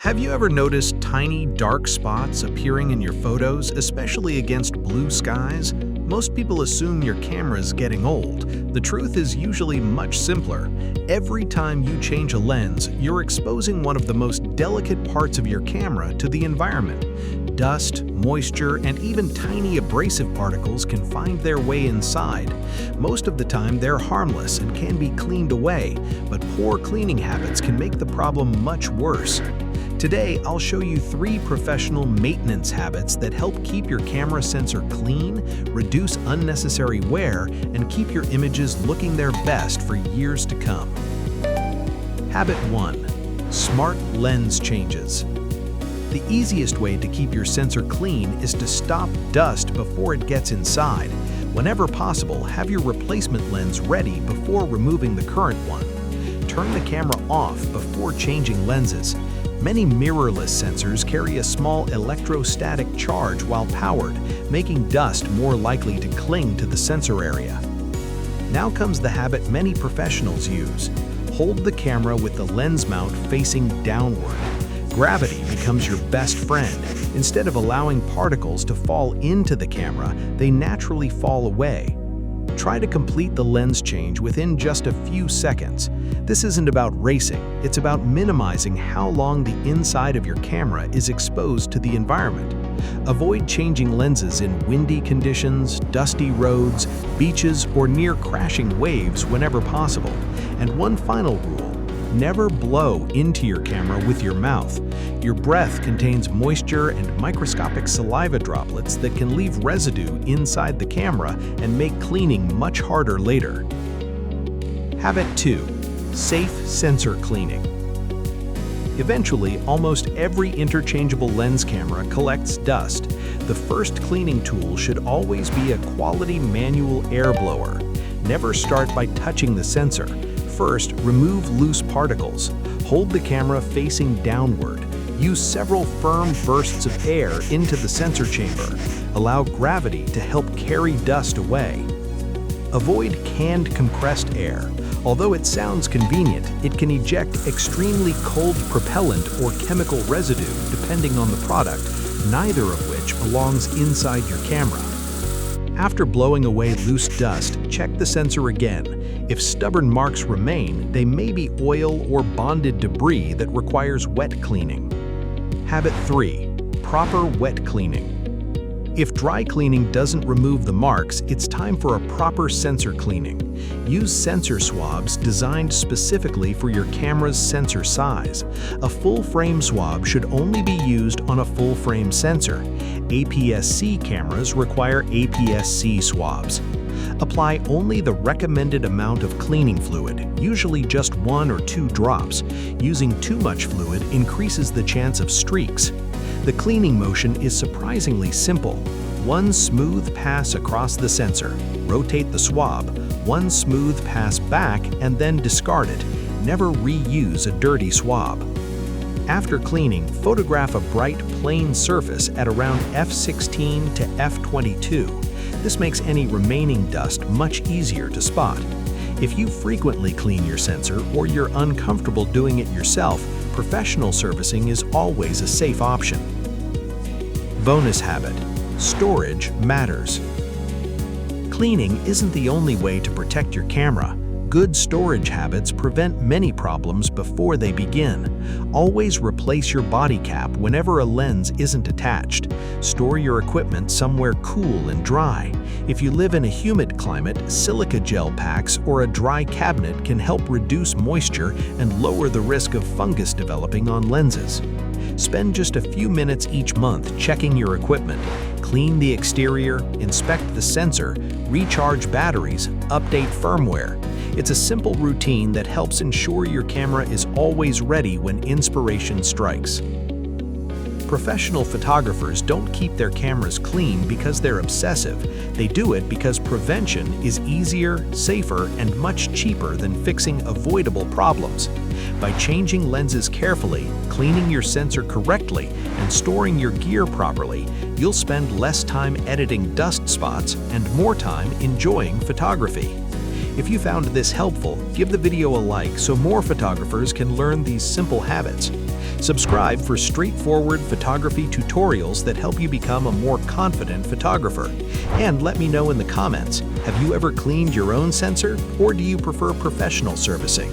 Have you ever noticed tiny dark spots appearing in your photos, especially against blue skies? Most people assume your camera's getting old. The truth is usually much simpler. Every time you change a lens, you're exposing one of the most delicate parts of your camera to the environment. Dust, moisture, and even tiny abrasive particles can find their way inside. Most of the time, they're harmless and can be cleaned away, but poor cleaning habits can make the problem much worse. Today, I'll show you 3 professional maintenance habits that help keep your camera sensor clean, reduce unnecessary wear, and keep your images looking their best for years to come. Habit 1. Smart lens changes. The easiest way to keep your sensor clean is to stop dust before it gets inside. Whenever possible, have your replacement lens ready before removing the current one. Turn the camera off before changing lenses. Many mirrorless sensors carry a small electrostatic charge while powered, making dust more likely to cling to the sensor area. Now comes the habit many professionals use. Hold the camera with the lens mount facing downward. Gravity becomes your best friend. Instead of allowing particles to fall into the camera, they naturally fall away. Try to complete the lens change within just a few seconds. This isn't about racing, it's about minimizing how long the inside of your camera is exposed to the environment. Avoid changing lenses in windy conditions, dusty roads, beaches, or near crashing waves whenever possible. And one final rule: never blow into your camera with your mouth. Your breath contains moisture and microscopic saliva droplets that can leave residue inside the camera and make cleaning much harder later. Habit 2. Safe sensor cleaning. Eventually, almost every interchangeable lens camera collects dust. The first cleaning tool should always be a quality manual air blower. Never start by touching the sensor. First, remove loose particles. Hold the camera facing downward. Use several firm bursts of air into the sensor chamber. Allow gravity to help carry dust away. Avoid canned compressed air. Although it sounds convenient, it can eject extremely cold propellant or chemical residue depending on the product, neither of which belongs inside your camera. After blowing away loose dust, check the sensor again. If stubborn marks remain, they may be oil or bonded debris that requires wet cleaning. Habit 3. Proper wet cleaning. If dry cleaning doesn't remove the marks, it's time for a proper sensor cleaning. Use sensor swabs designed specifically for your camera's sensor size. A full-frame swab should only be used on a full-frame sensor. APS-C cameras require APS-C swabs. Apply only the recommended amount of cleaning fluid, usually just 1 or 2 drops. Using too much fluid increases the chance of streaks. The cleaning motion is surprisingly simple. 1 smooth pass across the sensor, rotate the swab, 1 smooth pass back, and then discard it. Never reuse a dirty swab. After cleaning, photograph a bright, plain surface at around f16 to f22. This makes any remaining dust much easier to spot. If you frequently clean your sensor or you're uncomfortable doing it yourself, professional servicing is always a safe option. Bonus habit: storage matters. Cleaning isn't the only way to protect your camera. Good storage habits prevent many problems before they begin. Always replace your body cap whenever a lens isn't attached. Store your equipment somewhere cool and dry. If you live in a humid climate, silica gel packs or a dry cabinet can help reduce moisture and lower the risk of fungus developing on lenses. Spend just a few minutes each month checking your equipment. Clean the exterior, inspect the sensor, recharge batteries, update firmware. It's a simple routine that helps ensure your camera is always ready when inspiration strikes. Professional photographers don't keep their cameras clean because they're obsessive. They do it because prevention is easier, safer, and much cheaper than fixing avoidable problems. By changing lenses carefully, cleaning your sensor correctly, and storing your gear properly, you'll spend less time editing dust spots and more time enjoying photography. If you found this helpful, give the video a like so more photographers can learn these simple habits. Subscribe for straightforward photography tutorials that help you become a more confident photographer. And let me know in the comments, have you ever cleaned your own sensor, or do you prefer professional servicing?